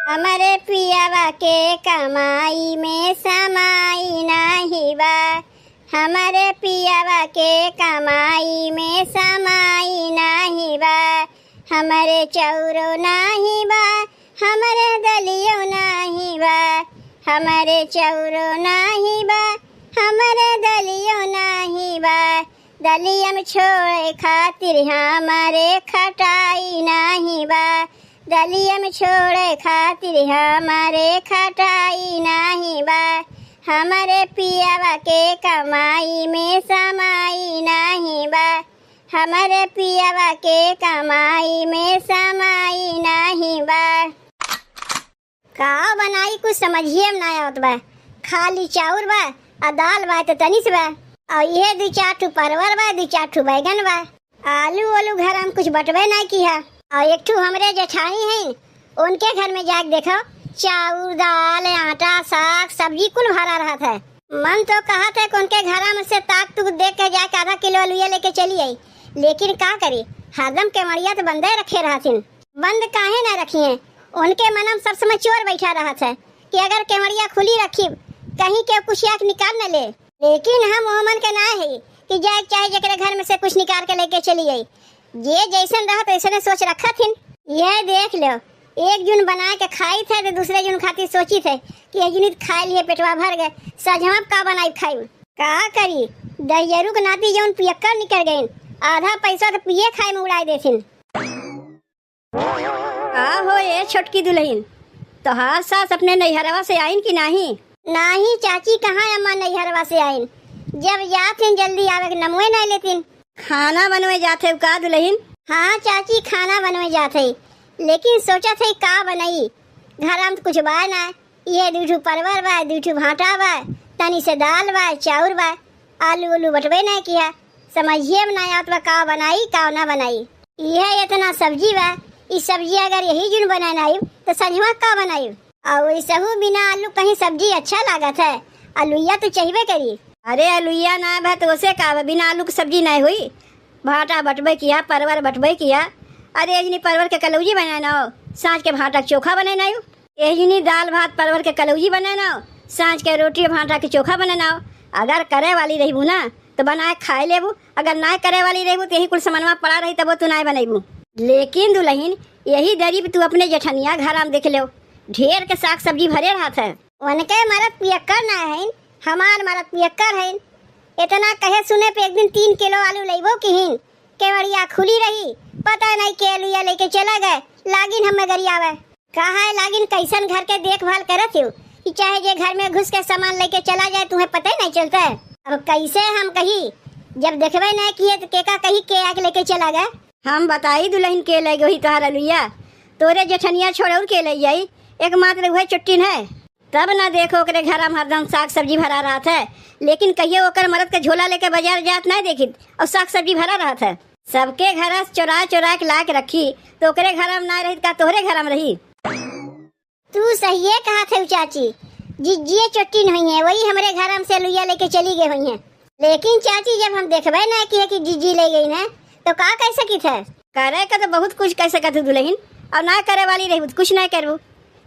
हमारे पियावा के कमाई में समाई नहीं बा। हमारे पियावा के कमाई में समाई नहीं बा। हमारे चौरो नहीं बा, हमारे दलियो नहीं बा। हमारे चौरो नहीं बा, हमारे दलियो नहीं बा। दलियम छोड़े खातिर हमारे खटाई नहीं बा। दलियम छोड़े खातिर हमारे खटाई नहीं बा। हमारे पियावा के कमाई में समाई नहीं बा। हमारे पियावा के कमाई में समाई नहीं बा। का बनाई कुछ समझिए ना आवत बा। खाली चाउर बा आ दाल बा तो तनिस बा और ये 2-4 ठू परवर बा, 2-4 ठू बैगन बा। आलू वालू घर हम कुछ बटवे नहीं किया। और एक ठू हमरे जेठानी हैं, उनके घर में जाके देखो चाउर दाल आटा साग सब्जी कुल भरा रहा था। मन तो कहा था कि उनके घर में से ताक तुक देख के जाके आधा किलो आलूया लेके चली आई, लेकिन का करी हरदम के मड़िया तो बंदे रखे रहा थी। बंद काहे ना रखी है, उनके मन में सब समय चोर बैठा रहा था कि अगर केवड़िया खुली रखी कहीं के कुछ आँख निकाल न ले। लेकिन हम ओमन के ना है कि जाए चाहे जकरे घर में से कुछ निकाल के लेके चली आई। ये जैसन रहा तैसने सोच रखा थी। यह देख लो एक जून बना के खाई थे तो दूसरे जून खातिर सोची थे कि एक जून खा लिए पेटवा भर गए। सजमा का बनाई खाई का करी दहियरू के नाती जौन पियक्कर निकल गए, आधा पैसा तो पिए खाए में उड़ाई देथिन। हो ये छोटकी दुल्हन तो हर सास अपने नैहरवा से आइन कि नहीं? नहीं चाची, कहाँ अम्मा नैहरवा से आइन। जब जाथिन जल्दी आवे के नमवे नहीं लेतिन। खाना बनवे जाते का दुल्हन? हाँ चाची खाना बनवे जाते, लेकिन सोचा थे का बनाई। घर में कुछ बा ना, ये 2 ठू परवर बा, 2 ठू भाटा बा, तनी से दाल बा, चाउर बा, आलू उलू बटवे नहीं किया। समझिए नहीं आवत बा का बनाई का ना बनाई। यह इतना सब्जी बा, इस सब्जी अगर यही जुन बनाए नहीं तो सजवा का बनाई। और वैसहू बिना आलू कहीं सब्जी अच्छा लागत है। आलूया तो चाहिए करी। अरे आलूया ना भा तो उसे का बिना आलू की सब्जी नहीं हुई। भाटा बटबे किया, परवर बटबे किया। अरे एक परवर के कलौजी बनाना हो, सांझ के भाटा के चोखा बनाना हो। एक दाल भात परवर के कलौजी बनाना हो, सांझ के रोटी भाटा के चोखा बनाना हो। अगर करे वाली रही ना तो बनाए खाए लेबू, अगर ना करे वाली रही तो यही कुल सामानवा पड़ा रही तब तू ना बनाबू। लेकिन दुल्हन यही दरीब तू अपने जेठनिया घर में देख लो, ढेर के साग सब्जी भरे रहा था। उनके मरद पियक्कर ना है, हमार मरद पियक्कर है। इतना कहे सुने पे एक दिन 3 किलो आलू लेबो किहिन, केवड़िया खुली रही, पता नहीं के आलूया लेके चला गए। लागिन हमें गरियावे कहा है लागिन कैसन घर के देखभाल करत हो कि चाहे जे घर में घुस के सामान लेके चला जाए तुम्हें पता ही नहीं चलता है। अब कैसे हम कही जब देखबे नहीं किए तो केका कही के आके लेके चला गए। हम बताई दुल्हन के ले गई तोहर आलूया, तोरे जेठनिया छोड़ के ले जाई, एकमात्र वह चुट्टिन है। तब ना देखो ओकरे घर में हरदम साग सब्जी भरा रहा था, लेकिन कहिए ओकर मरद के झोला लेके बाजार जात नहीं देखी और साग सब्जी भरा रहा था। सबके घर चोरा चोरा के ला के रखी तो ओकरे घर में ना रही का तोहरे घर में रही। तू सही कहा थे चाची, जिज्जिए चुट्टिन हुई है, वही हमारे घर से लुइया लेके चली गई हुई है। लेकिन चाची जब हम देखबे ना किए कि जिज्जी ले गई है तो का कह सकी थे? करे का तो बहुत कुछ कह सकत दुल्हन, और ना करे वाली रही कुछ नहीं करबू।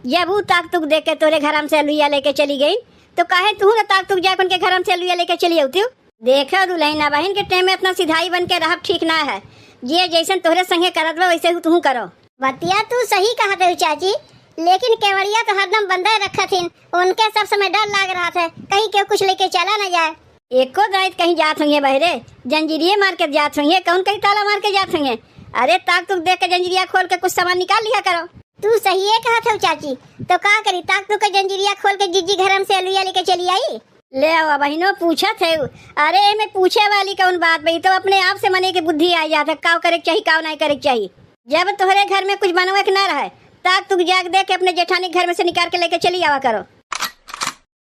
जब वो ताक तुक देख के तोरे घर से लुइया लेके चली गई तो काहे तू ना ताक तुक जाके उनके घर से लुइया लेके चली आती। देखो दुल्हन बहन के टाइम में इतना सिधाई बन के रह ठीक ना है। ये जैसन तोहरे संगे करत बा वैसे तू करो। बतिया तू सही कहा थे चाची, लेकिन केवड़िया तो हरदम बंदा रखा थी, उनके सब समय डर लाग रहा था कहीं के कुछ लेके चला न जाए। एको दायित्व कहीं जात होंगे बहरे, जंजीरिये मार के जात होंगे, कौन कहीं ताला मार के जात होंगे। अरे ताक तुक देख के जंजीरिया खोल के कुछ सामान निकाल लिया करो। तू सही है कहा था चाची, तो का करी ताक तुक के जंजीरिया खोल के जिज्जी घर से आलूया लेके चली आई। ले आओ बहनों पूछा थे। अरे मैं पूछे वाली कौन बात भाई, तो अपने आप से मने की बुद्धि आ जाता काव करे चाहिए काव नहीं करे चाहिए। जब तोहरे घर में कुछ बनवे के ना रहे ताक तुक जाग दे के अपने जेठानी घर में से निकाल के लेके चली आवा करो।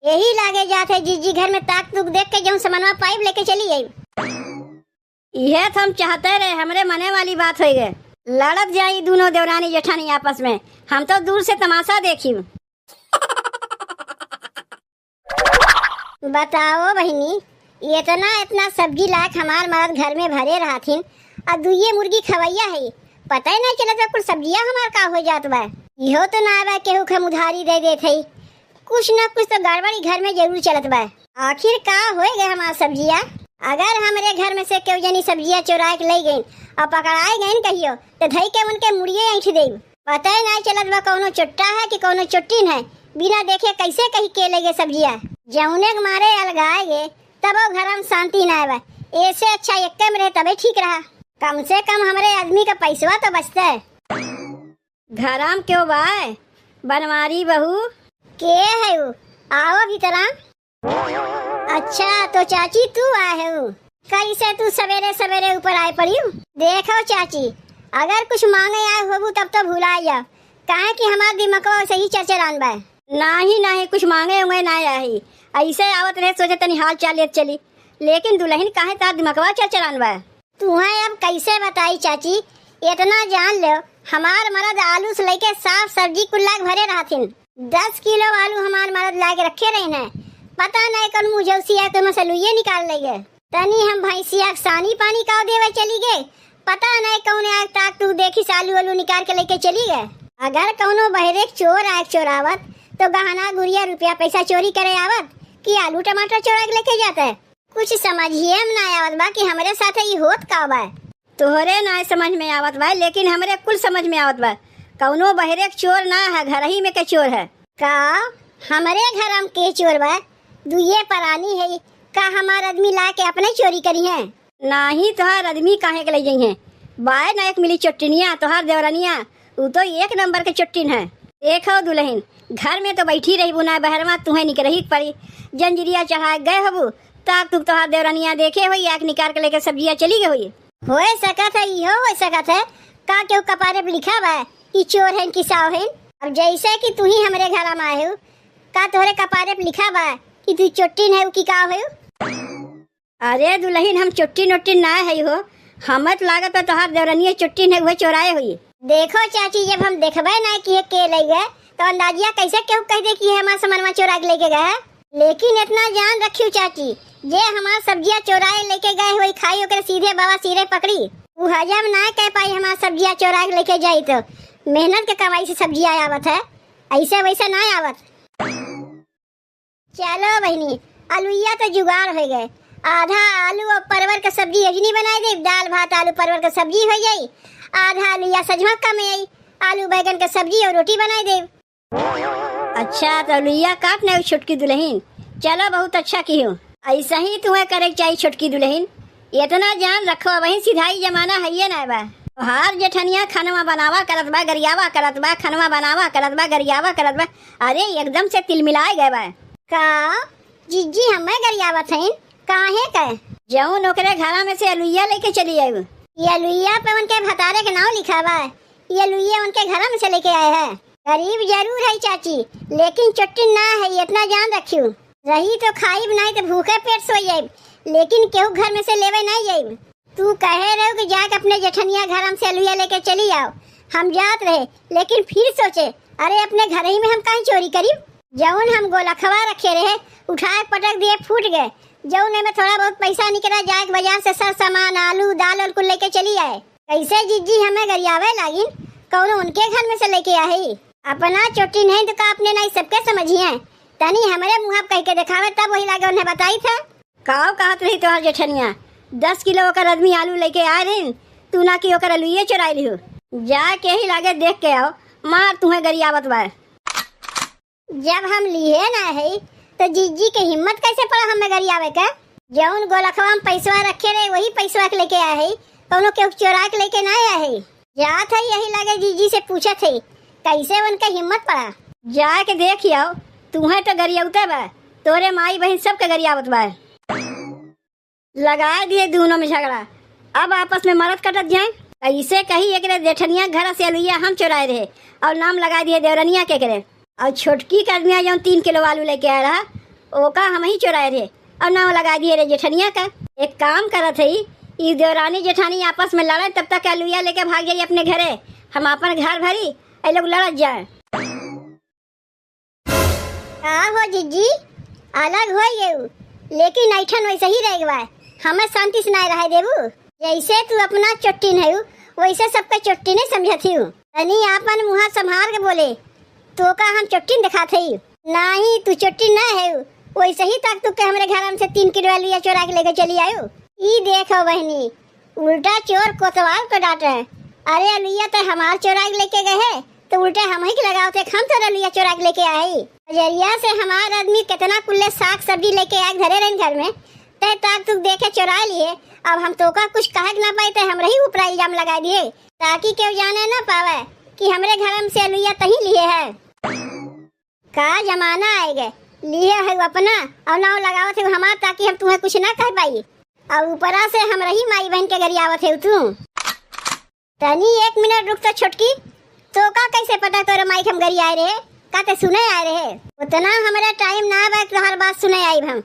यही लागे जाते जिज्जी घर में ताक तुक देख के जो सामानवा पाइप लेके चली आई। यह तो हम चाहते रहे, हमरे मने वाली बात हो गए। लड़त जाई दोनों देवरानी जेठानी आपस में, हम तो दूर से तमाशा देखी। बताओ बहनी, इतना सब्जी लायक हमार मर्द घर में भरे रहा थी और दुइये मुर्गी खवैया है, पता ही नहीं चला था कुछ सब्जियां हमार का हो जात बा। इहो तो ना बा केहू के उधारी दे देत हई। कुछ न कुछ तो गड़बड़ी घर में जरूर चलत बा। आखिर का होए गए हमार सब्जिया? अगर हमारे घर में से केहू जनी सब्जिया चुरा के ले गई और पकड़ाए गए कहियो तो धई के उनके मुड़िए ऐठ देब। पता ही नहीं चलत बा कौनो चुट्टा है कि कौनो चुट्टीन है। बिना देखे कैसे कहीं के ले गए सब्जिया। जौने के मारे अलगाए गे तब वो घर में शांति ना आवे। ऐसे अच्छा एक में रहे तबे ठीक रहा। कम से कम हमारे आदमी का पैसवा तो बचता है। घराम क्यों बाय बनवारी बहू के है वो? आओ भीतरा। अच्छा तो चाची तू आए हो? कैसे तू सवेरे सवेरे ऊपर आए पड़ी हूँ? देखो चाची अगर कुछ मांगे आए हो तब तो भुला जाओ। काहे कि हमारा दिमाग सही चरचरान बा। नहीं कुछ मांगे होंगे ना आई ऐसे आवत रहे सोचे तनी हाल चाल लेत चली। लेकिन दुल्हन काहे तार दिमागवा चरचरान बा? तुम्हें अब कैसे बताई चाची? इतना जान लो हमार मर्द आलू से लेके साफ सब्जी कुल्ला भरे रहथिन। 10 किलो आलू हमार मर्द ला के रखे रहे। पता नहीं कौन मुझौसिया के मसलुए निकाल ले गए। तनी हम भैंसिया सानी पानी का देवे चली गए। पता नहीं कौन आग ताक तू देखी आलू आलू निकाल के लेके चली गए। अगर कौनो बहरे चोर आग चोरावत तो गहना गुड़िया रुपया पैसा चोरी करे आवत कि आलू टमाटर चोरा के लेके जाता है? कुछ समझिए में ना आवत बा कि हमारे साथ ये होत का बा। तोहरे ना समझ में आवत बा लेकिन हमरे कुल समझ में आवत बा। कौनो बहरे चोर ना है घर ही में के चोर है का? हमारे घर हम के चोर बा? दुए परानी है का हमार आदमी ला के अपने चोरी करी है? नहीं तोहार आदमी काहे के ले जाई है? बाय ना एक मिली चुट्टिनिया तोहार देवरानिया वो तो एक नंबर के चुट्टिन है। देखो दुल्हन घर में तो बैठी रही बुना बहरमा तुम्हें निकल पड़ी। जंजीरिया चढ़ा गए हबू ताक तुक तोहार देवरानिया देखे हुई आग निकाल के लेकर सब्जियां चली गई हुई। हो सकत है इहो हो सकत है का क्यों कपारे पे लिखा बा कि चोर है कि साव है। अब जैसे कि तू ही हमारे घर में आए हो का तोहरे कपारे पे लिखा बा कि तू चुट्टिन है कि का हो? अरे दुल्हन हम चुट्टी नोट्टी ना है हो। हमत लागत है तोहार देवरानिया चुट्टिन है वह चोराए हुई। देखो चाची जब हम देखबे ना कि के ले गए तो अंदाजिया कैसे क्यों कह दे कि हमारा सामान चोरा के लेके गए। लेकिन इतना जान रखियो चाची जे हमार सब्जियां चोराए लेके गए हुई खाई ओकरे सीधे बाबा सिरे पकड़ी। वो हजम ना कह पाई हमार सब्जियां चोरा के लेके जाई तो मेहनत के कमाई से सब्जियां आवत है ऐसे वैसा ना आवत। चलो बहनी आलूया तो जुगाड़ हो गए। आधा आलू और परवर का सब्जी अजनी बनाई दे। दाल भात आलू परवर का सब्जी हो जाई। आधा आलू या सजमा का में आई आलू बैगन का सब्जी और रोटी बनाई दे। अच्छा तो लुइया काट नहीं छुटकी दुल्हन। चलो बहुत अच्छा की हूँ। ऐसा ही तुम्हें करे चाहिए छुटकी दुल्हन। इतना जान रखो वही सिधाई जमाना है ये ना बा। हार जेठनिया खनवा बनावा करत बा गरियावा करत बा खनवा बनावा करत बा गरियावा करत बा। अरे एकदम से तिल मिलाए गए बा का जीजी हमें गरियावा थे काहे कहे जऊन ओकरे घरा में से अलुइया लेके चली आई। ये अलुइया पे उनके भतारे के नाम लिखा बा। ये अलुइया उनके घर में से लेके आए हैं। गरीब जरूर है चाची लेकिन चुट्टिन ना है इतना जान रखियो। रही तो खाई नहीं तो भूखे पेट सो जाए लेकिन केहू घर में से लेवे नहीं जाए। तू कहे रहे कि जाके अपने जेठनिया घर में से अलुइया लेके चली आओ। हम जात रहे लेकिन फिर सोचे अरे अपने घर ही में हम कहीं चोरी करी। जौन हम गोलखवा रखे रहे उठाए पटक दिए फूट गए। जौन में थोड़ा बहुत पैसा निकला जाए बाजार से सर सामान आलू दाल और कुल लेके चली आए। कैसे जीजी हमें गरियावे लागिन कौन उनके घर में से लेके आए। अपना चोटी नहीं तो का अपने नहीं सबके समझिए तनी हमारे मुँह कह के दिखावे तब वही लागे उन्हें बताई था। काव कहत रही तोहर जेठनिया 10 किलो ओकर आदमी आलू लेके आए रही तू ना कि ओकर आलूए चुराई रही हो। जाके ही लागे देख के आओ मार तुम्हें गरियावत बा। जब हम लिए ना है तो जीजी के हिम्मत कैसे पड़ा हमें गरियावे का? जौन गोलखवा में पैसवा रखे रहे वही पैसवा के लेके आए है कौनो के चोरा के लेके ना आए है। जात है यही लागे जीजी से पूछे थे कैसे उनका हिम्मत पड़ा। जाके देख आओ तुम्हें तो गरियावते बा तोरे माई बहन सब के गरियावत बा। लगा दिए दोनों में झगड़ा अब आपस में मरद कटत जाए। ऐसे कही एक जेठनिया घर से अलुइया हम चुराए रहे और नाम लगा दिए देवरनिया के करे। और छोटकी का आदमी जो 3 किलो आलू लेके आया रहा ओका हम ही चुराए रहे और नाम लगा दिए रे जेठनिया का। एक काम करत है ये देवरानी जेठानी आपस में लड़े तब तक अलुइया लेके भाग जाइए अपने घरे। हम अपन घर भरी ए लोग लड़त जाए। हो जीजी अलग हो गए लेकिन ऐठन वैसे ही रह गए हमें शांति से नहीं रह देबू। जैसे तू अपना चुट्टी नहीं वैसे सबके चुट्टी नहीं समझती हूँ। तनी आपन मुँह संभाल के बोले, तो का हम चोटी दिखाते ही नहीं, तू चोटी ना है वैसे ही तक तू के हमरे घर से 3 किलो लिया चोरा के लेके चली आयो। ई देखो बहनी, उल्टा चोर कोतवाल को डांटे। अरे अलुइया तो हमार चोरा के लेके गए है तो उल्टे हम ही लगाओ थे, हम तो अलुइया चोरा के लेके आए। जरिया से हमार आदमी कितना कुल्ले साग सब्जी लेके आए घरे रहन घर में, तय तक तू देखे चुरा लिए। अब हम तो का कुछ कह ना पाए थे, हमरे ही ऊपर इल्जाम लगा दिए ताकि केव जाने ना पावे कि हमरे घर से अलुइया तही लिए है। का जमाना आएगा, लिए है अपना और नाव लगावत है हमार, ताकि हम तुम्हें कुछ ना कह पाई। और ऊपरा से हम रही माई बहन के घर आवत है तू। तनी 1 मिनट रुक तो छोटकी, तो का कैसे पता तोरे माई हम घर आए रहे, का ते सुने आए रहे। उतना हमारा टाइम ना बा तो हर बात सुने आई हम।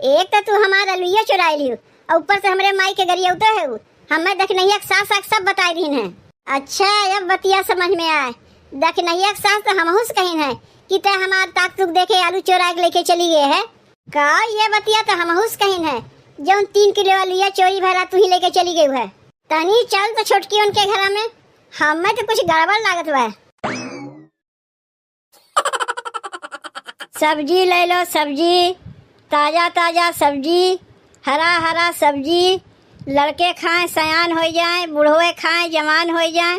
एक तो तू हमारा अलुइया चुराई लियो और ऊपर से हमरे माई के घर उतर है, हमें देख नहीं सास सास सब बता दी है। अच्छा अब बतिया समझ में आए, देख नहीं सास तो हम हुस कहीं है कि ते हमार ताक तुक देखे आलू चोरा के लेके चली गए है। का ये बतिया तो हम हुस कहीं है, जो 3 किलो अलुइया चोरी भरा तू ही लेके चली गई है। तनी चल तो छोटकी उनके घर में, हमें तो कुछ गड़बड़ लागत हुआ है। सब्जी ले लो, सब्जी ताजा ताजा सब्जी, हरा हरा सब्जी। लड़के खाएं सयान हो जाए, बूढ़े खाएं जवान हो जाए।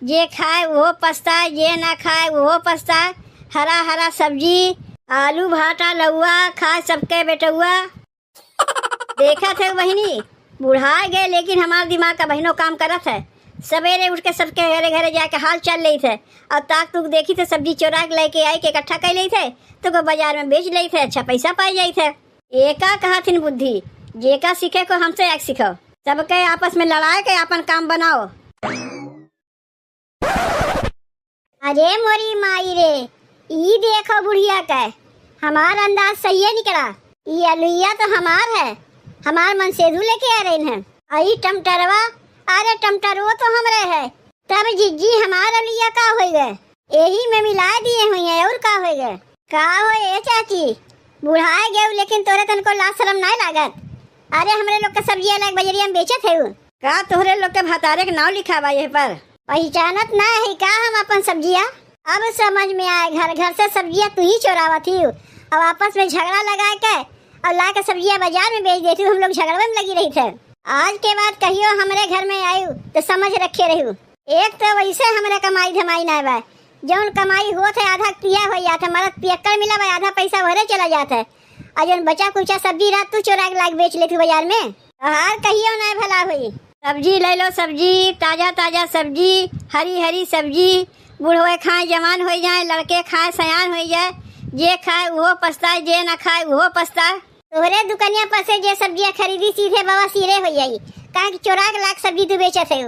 जे खाए वो पछताए, जे ना खाए वो पछताए। हरा हरा सब्जी, आलू भाटा लौआ खाए सबके बेटुआ। देखा थे बहनी, बुढ़ा गए लेकिन हमारा दिमाग का बहनों काम करत है। सवेरे उठ के सबके घरे घरे जाके हाल चल रही थे और ताक तुक देखी थे, सब्जी चोरा के लेके आई के इकट्ठा कर ली थे तो को बाजार में बेच ली थे, अच्छा पैसा पाई जाई थे। एका कहा थी बुद्धि, जेका सीखे को हमसे एक सीखो, सबके आपस में लड़ाए के अपन काम बनाओ। अरे मोरी माई रे, ई देखो बुढ़िया का हमार अंदाज सही है निकला। ये अलुइया तो हमार है, हमार मन सेधु लेके आ रहे हैं। आई टमटरवा, अरे टमटर वो तो हमरे है। तब जिज्जी हमारा लिया का हो गए, यही में मिला दिए हुई है और का हो गए। का हो ये चाची, बुढ़ाए गए लेकिन तोरे तन को लाज शर्म नहीं लागत। अरे हमरे लोग के सब्जी अलग बजरिया में बेचत है का, तोहरे लोग के भतारे के नाव लिखा बा ये पर, पहचानत ना है का हम अपन सब्जिया। अब समझ में आए, घर घर से सब्जियां तू ही चोरावा थी और आपस में झगड़ा लगा के और ला के सब्जियां बाजार में बेच देती। हम लोग झगड़े में लगी रही थे। आज के बाद कहियो हमरे घर में आयु तो समझ रखे रहू। एक तो वैसे हमरे कमाई धमाई ना बा, जौन कमाई होत है आधा पिया हो जात है, मरद पियक्कर मिला बा, आधा पैसा भरे चला जाता है। और जौन बचा कुचा सब्जी रात तू चोरा के लाग बेच लेती बाजार में, हार कहियो ना भला हुई। सब्जी ले लो, सब्जी ताजा ताजा सब्जी, हरी हरी सब्जी। बूढ़े खाए जवान हो जाए, लड़के खाए सयान हो जाए। जे खाए वो पछताए, जे ना खाए वो पछताए। तोहरे दुकानिया पर से जे सब्जियां खरीदी सीधे बाबा सिरे हो जाई, काहे कि चोरा के लाख सब्जी तू बेचत है।